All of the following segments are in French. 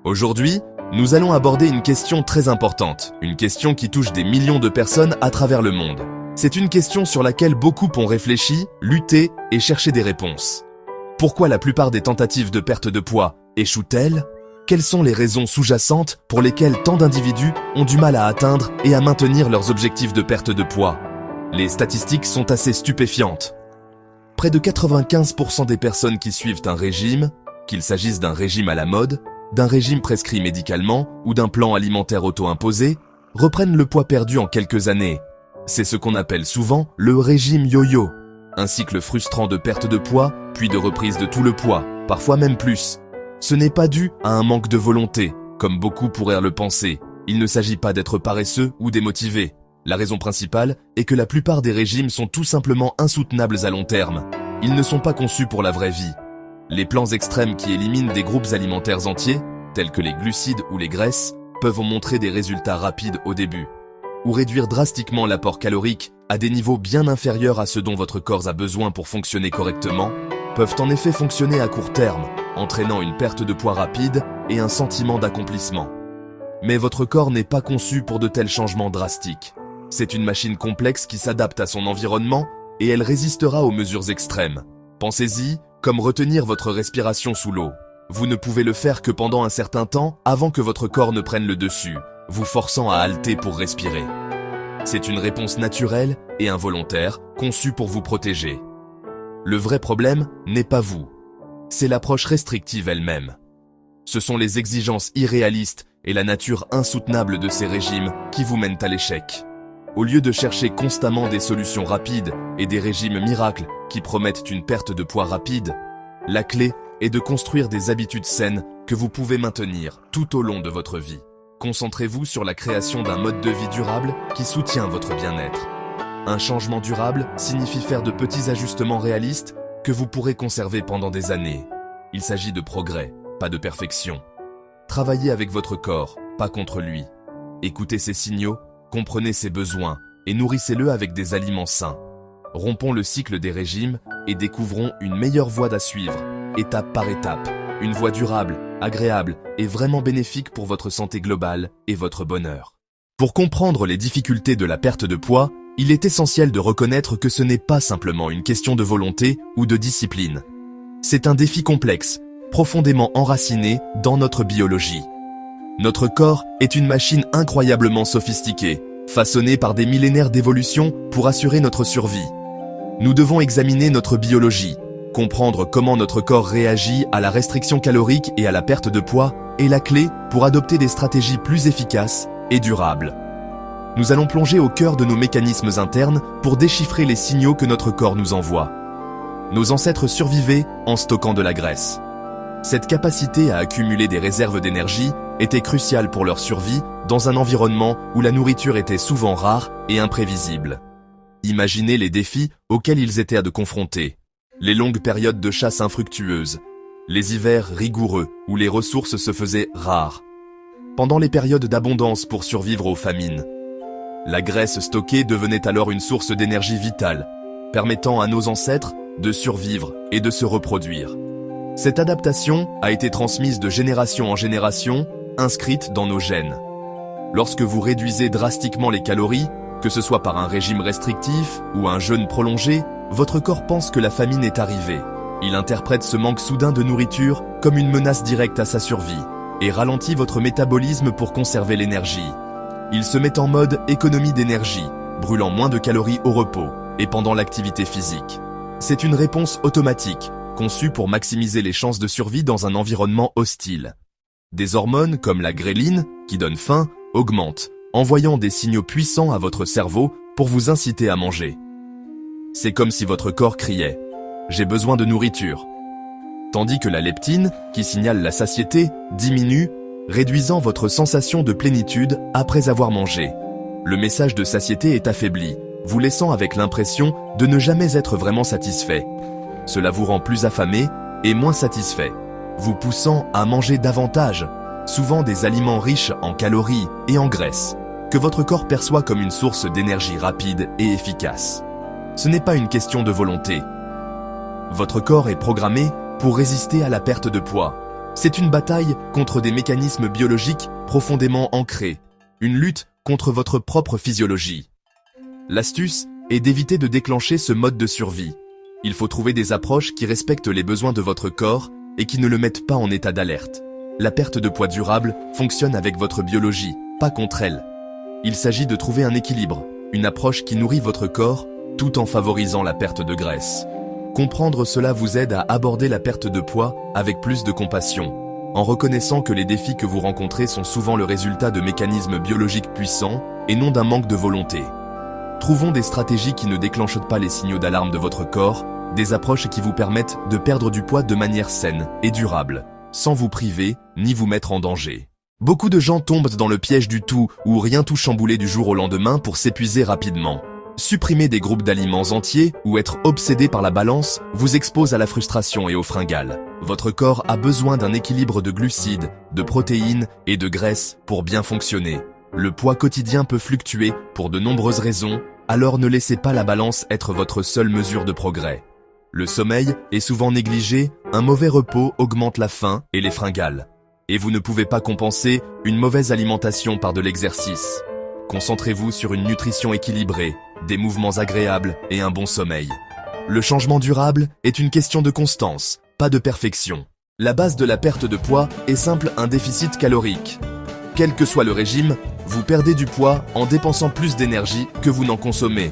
Aujourd'hui, nous allons aborder une question très importante, une question qui touche des millions de personnes à travers le monde. C'est une question sur laquelle beaucoup ont réfléchi, lutté et cherché des réponses. Pourquoi la plupart des tentatives de perte de poids échouent-elles? Quelles sont les raisons sous-jacentes pour lesquelles tant d'individus ont du mal à atteindre et à maintenir leurs objectifs de perte de poids? Les statistiques sont assez stupéfiantes. Près de 95% des personnes qui suivent un régime, qu'il s'agisse d'un régime à la mode, d'un régime prescrit médicalement ou d'un plan alimentaire auto-imposé, reprennent le poids perdu en quelques années. C'est ce qu'on appelle souvent le régime yo-yo, un cycle frustrant de perte de poids, puis de reprise de tout le poids, parfois même plus. Ce n'est pas dû à un manque de volonté, comme beaucoup pourraient le penser. Il ne s'agit pas d'être paresseux ou démotivé. La raison principale est que la plupart des régimes sont tout simplement insoutenables à long terme. Ils ne sont pas conçus pour la vraie vie. Les plans extrêmes qui éliminent des groupes alimentaires entiers, tels que les glucides ou les graisses, peuvent montrer des résultats rapides au début, ou réduire drastiquement l'apport calorique à des niveaux bien inférieurs à ceux dont votre corps a besoin pour fonctionner correctement, peuvent en effet fonctionner à court terme, entraînant une perte de poids rapide et un sentiment d'accomplissement. Mais votre corps n'est pas conçu pour de tels changements drastiques. C'est une machine complexe qui s'adapte à son environnement et elle résistera aux mesures extrêmes. Pensez-y comme retenir votre respiration sous l'eau. Vous ne pouvez le faire que pendant un certain temps avant que votre corps ne prenne le dessus, vous forçant à halter pour respirer. C'est une réponse naturelle et involontaire, conçue pour vous protéger. Le vrai problème n'est pas vous. C'est l'approche restrictive elle-même. Ce sont les exigences irréalistes et la nature insoutenable de ces régimes qui vous mènent à l'échec. Au lieu de chercher constamment des solutions rapides et des régimes miracles qui promettent une perte de poids rapide, la clé est de construire des habitudes saines que vous pouvez maintenir tout au long de votre vie. Concentrez-vous sur la création d'un mode de vie durable qui soutient votre bien-être. Un changement durable signifie faire de petits ajustements réalistes que vous pourrez conserver pendant des années. Il s'agit de progrès, pas de perfection. Travaillez avec votre corps, pas contre lui. Écoutez ses signaux, comprenez ses besoins et nourrissez-le avec des aliments sains. Rompons le cycle des régimes et découvrons une meilleure voie à suivre, étape par étape. Une voie durable, agréable et vraiment bénéfique pour votre santé globale et votre bonheur. Pour comprendre les difficultés de la perte de poids, il est essentiel de reconnaître que ce n'est pas simplement une question de volonté ou de discipline. C'est un défi complexe, profondément enraciné dans notre biologie. Notre corps est une machine incroyablement sophistiquée, façonnée par des millénaires d'évolution pour assurer notre survie. Nous devons examiner notre biologie, comprendre comment notre corps réagit à la restriction calorique et à la perte de poids est la clé pour adopter des stratégies plus efficaces et durables. Nous allons plonger au cœur de nos mécanismes internes pour déchiffrer les signaux que notre corps nous envoie. Nos ancêtres survivaient en stockant de la graisse. Cette capacité à accumuler des réserves d'énergie était cruciale pour leur survie dans un environnement où la nourriture était souvent rare et imprévisible. Imaginez les défis auxquels ils étaient à confronter. Les longues périodes de chasse infructueuses, les hivers rigoureux où les ressources se faisaient rares. Pendant les périodes d'abondance pour survivre aux famines, la graisse stockée devenait alors une source d'énergie vitale, permettant à nos ancêtres de survivre et de se reproduire. Cette adaptation a été transmise de génération en génération, inscrite dans nos gènes. Lorsque vous réduisez drastiquement les calories, que ce soit par un régime restrictif ou un jeûne prolongé, votre corps pense que la famine est arrivée. Il interprète ce manque soudain de nourriture comme une menace directe à sa survie et ralentit votre métabolisme pour conserver l'énergie. Il se met en mode économie d'énergie, brûlant moins de calories au repos et pendant l'activité physique. C'est une réponse automatique, conçue pour maximiser les chances de survie dans un environnement hostile. Des hormones comme la gréline, qui donne faim, augmentent, envoyant des signaux puissants à votre cerveau pour vous inciter à manger. C'est comme si votre corps criait « J'ai besoin de nourriture ». Tandis que la leptine, qui signale la satiété, diminue, réduisant votre sensation de plénitude après avoir mangé. Le message de satiété est affaibli, vous laissant avec l'impression de ne jamais être vraiment satisfait. Cela vous rend plus affamé et moins satisfait, vous poussant à manger davantage, souvent des aliments riches en calories et en graisse, que votre corps perçoit comme une source d'énergie rapide et efficace. Ce n'est pas une question de volonté. Votre corps est programmé pour résister à la perte de poids. C'est une bataille contre des mécanismes biologiques profondément ancrés, une lutte contre votre propre physiologie. L'astuce est d'éviter de déclencher ce mode de survie. Il faut trouver des approches qui respectent les besoins de votre corps et qui ne le mettent pas en état d'alerte. La perte de poids durable fonctionne avec votre biologie, pas contre elle. Il s'agit de trouver un équilibre, une approche qui nourrit votre corps tout en favorisant la perte de graisse. Comprendre cela vous aide à aborder la perte de poids avec plus de compassion, en reconnaissant que les défis que vous rencontrez sont souvent le résultat de mécanismes biologiques puissants et non d'un manque de volonté. Trouvons des stratégies qui ne déclenchent pas les signaux d'alarme de votre corps, des approches qui vous permettent de perdre du poids de manière saine et durable, sans vous priver ni vous mettre en danger. Beaucoup de gens tombent dans le piège du tout ou rien tout chambouler du jour au lendemain pour s'épuiser rapidement. Supprimer des groupes d'aliments entiers ou être obsédé par la balance vous expose à la frustration et aux fringales. Votre corps a besoin d'un équilibre de glucides, de protéines et de graisses pour bien fonctionner. Le poids quotidien peut fluctuer pour de nombreuses raisons, alors ne laissez pas la balance être votre seule mesure de progrès. Le sommeil est souvent négligé, un mauvais repos augmente la faim et les fringales. Et vous ne pouvez pas compenser une mauvaise alimentation par de l'exercice. Concentrez-vous sur une nutrition équilibrée, des mouvements agréables et un bon sommeil. Le changement durable est une question de constance, pas de perfection. La base de la perte de poids est simple, un déficit calorique. Quel que soit le régime, vous perdez du poids en dépensant plus d'énergie que vous n'en consommez.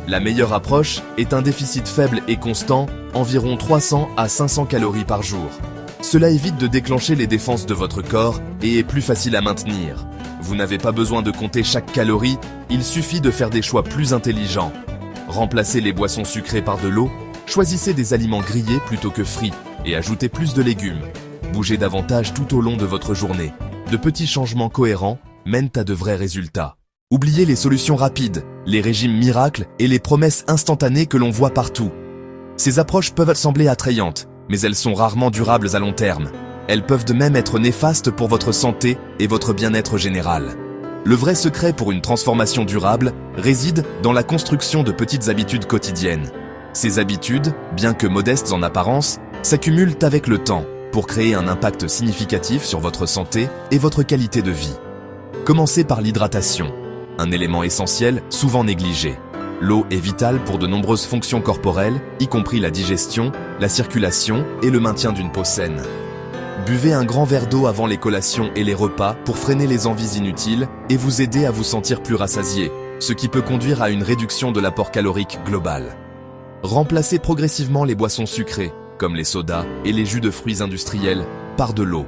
La meilleure approche est un déficit faible et constant, environ 300 à 500 calories par jour. Cela évite de déclencher les défenses de votre corps et est plus facile à maintenir. Vous n'avez pas besoin de compter chaque calorie, il suffit de faire des choix plus intelligents. Remplacez les boissons sucrées par de l'eau, choisissez des aliments grillés plutôt que frits et ajoutez plus de légumes. Bougez davantage tout au long de votre journée. De petits changements cohérents mènent à de vrais résultats. Oubliez les solutions rapides, les régimes miracles et les promesses instantanées que l'on voit partout. Ces approches peuvent sembler attrayantes, mais elles sont rarement durables à long terme. Elles peuvent de même être néfastes pour votre santé et votre bien-être général. Le vrai secret pour une transformation durable réside dans la construction de petites habitudes quotidiennes. Ces habitudes, bien que modestes en apparence, s'accumulent avec le temps pour créer un impact significatif sur votre santé et votre qualité de vie. Commencez par l'hydratation, un élément essentiel souvent négligé. L'eau est vitale pour de nombreuses fonctions corporelles, y compris la digestion, la circulation et le maintien d'une peau saine. Buvez un grand verre d'eau avant les collations et les repas pour freiner les envies inutiles et vous aider à vous sentir plus rassasié, ce qui peut conduire à une réduction de l'apport calorique global. Remplacez progressivement les boissons sucrées, comme les sodas et les jus de fruits industriels, par de l'eau.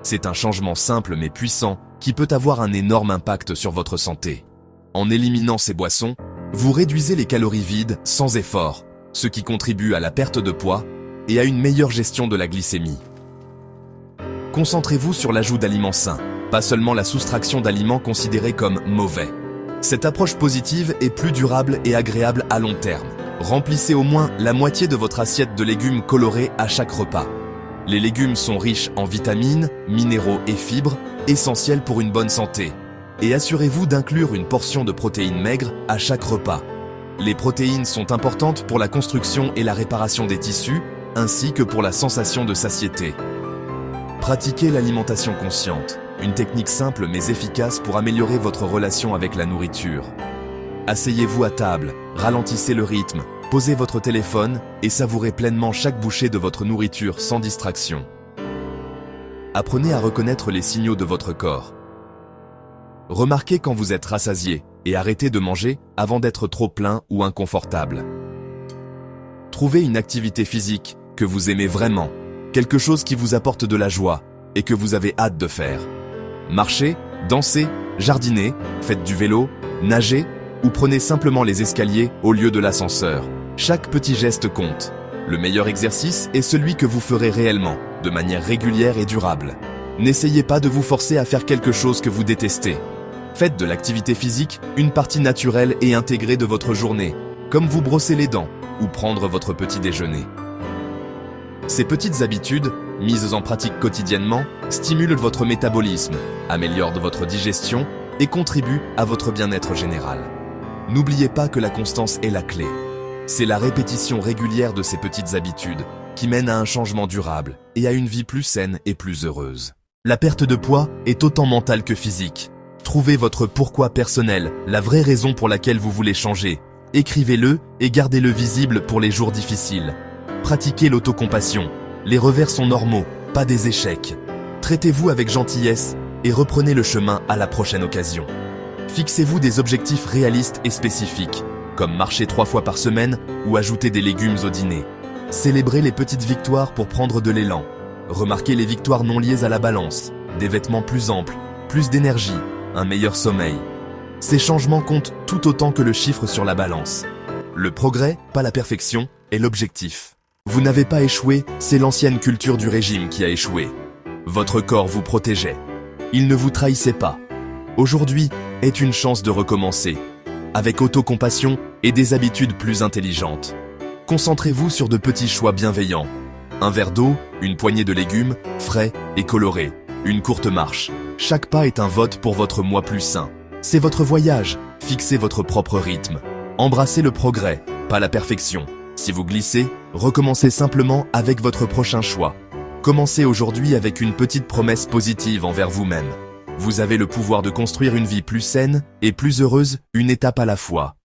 C'est un changement simple mais puissant qui peut avoir un énorme impact sur votre santé. En éliminant ces boissons, vous réduisez les calories vides sans effort, ce qui contribue à la perte de poids et à une meilleure gestion de la glycémie. Concentrez-vous sur l'ajout d'aliments sains, pas seulement la soustraction d'aliments considérés comme mauvais. Cette approche positive est plus durable et agréable à long terme. Remplissez au moins la moitié de votre assiette de légumes colorés à chaque repas. Les légumes sont riches en vitamines, minéraux et fibres, essentiels pour une bonne santé. Et assurez-vous d'inclure une portion de protéines maigres à chaque repas. Les protéines sont importantes pour la construction et la réparation des tissus, ainsi que pour la sensation de satiété. Pratiquez l'alimentation consciente, une technique simple mais efficace pour améliorer votre relation avec la nourriture. Asseyez-vous à table, ralentissez le rythme, posez votre téléphone et savourez pleinement chaque bouchée de votre nourriture sans distraction. Apprenez à reconnaître les signaux de votre corps. Remarquez quand vous êtes rassasié et arrêtez de manger avant d'être trop plein ou inconfortable. Trouvez une activité physique que vous aimez vraiment, quelque chose qui vous apporte de la joie et que vous avez hâte de faire. Marchez, dansez, jardinez, faites du vélo, nagez ou prenez simplement les escaliers au lieu de l'ascenseur. Chaque petit geste compte. Le meilleur exercice est celui que vous ferez réellement, de manière régulière et durable. N'essayez pas de vous forcer à faire quelque chose que vous détestez. Faites de l'activité physique une partie naturelle et intégrée de votre journée, comme vous brosser les dents ou prendre votre petit déjeuner. Ces petites habitudes, mises en pratique quotidiennement, stimulent votre métabolisme, améliorent votre digestion et contribuent à votre bien-être général. N'oubliez pas que la constance est la clé. C'est la répétition régulière de ces petites habitudes qui mène à un changement durable et à une vie plus saine et plus heureuse. La perte de poids est autant mentale que physique. Trouvez votre pourquoi personnel, la vraie raison pour laquelle vous voulez changer. Écrivez-le et gardez-le visible pour les jours difficiles. Pratiquez l'autocompassion. Les revers sont normaux, pas des échecs. Traitez-vous avec gentillesse et reprenez le chemin à la prochaine occasion. Fixez-vous des objectifs réalistes et spécifiques, comme marcher 3 fois par semaine ou ajouter des légumes au dîner. Célébrez les petites victoires pour prendre de l'élan. Remarquez les victoires non liées à la balance, des vêtements plus amples, plus d'énergie, un meilleur sommeil. Ces changements comptent tout autant que le chiffre sur la balance. Le progrès, pas la perfection, est l'objectif. Vous n'avez pas échoué, c'est l'ancienne culture du régime qui a échoué. Votre corps vous protégeait. Il ne vous trahissait pas. Aujourd'hui est une chance de recommencer, avec autocompassion et des habitudes plus intelligentes. Concentrez-vous sur de petits choix bienveillants. Un verre d'eau, une poignée de légumes, frais et colorés, une courte marche. Chaque pas est un vote pour votre moi plus sain. C'est votre voyage, fixez votre propre rythme. Embrassez le progrès, pas la perfection. Si vous glissez, recommencez simplement avec votre prochain choix. Commencez aujourd'hui avec une petite promesse positive envers vous-même. Vous avez le pouvoir de construire une vie plus saine et plus heureuse, une étape à la fois.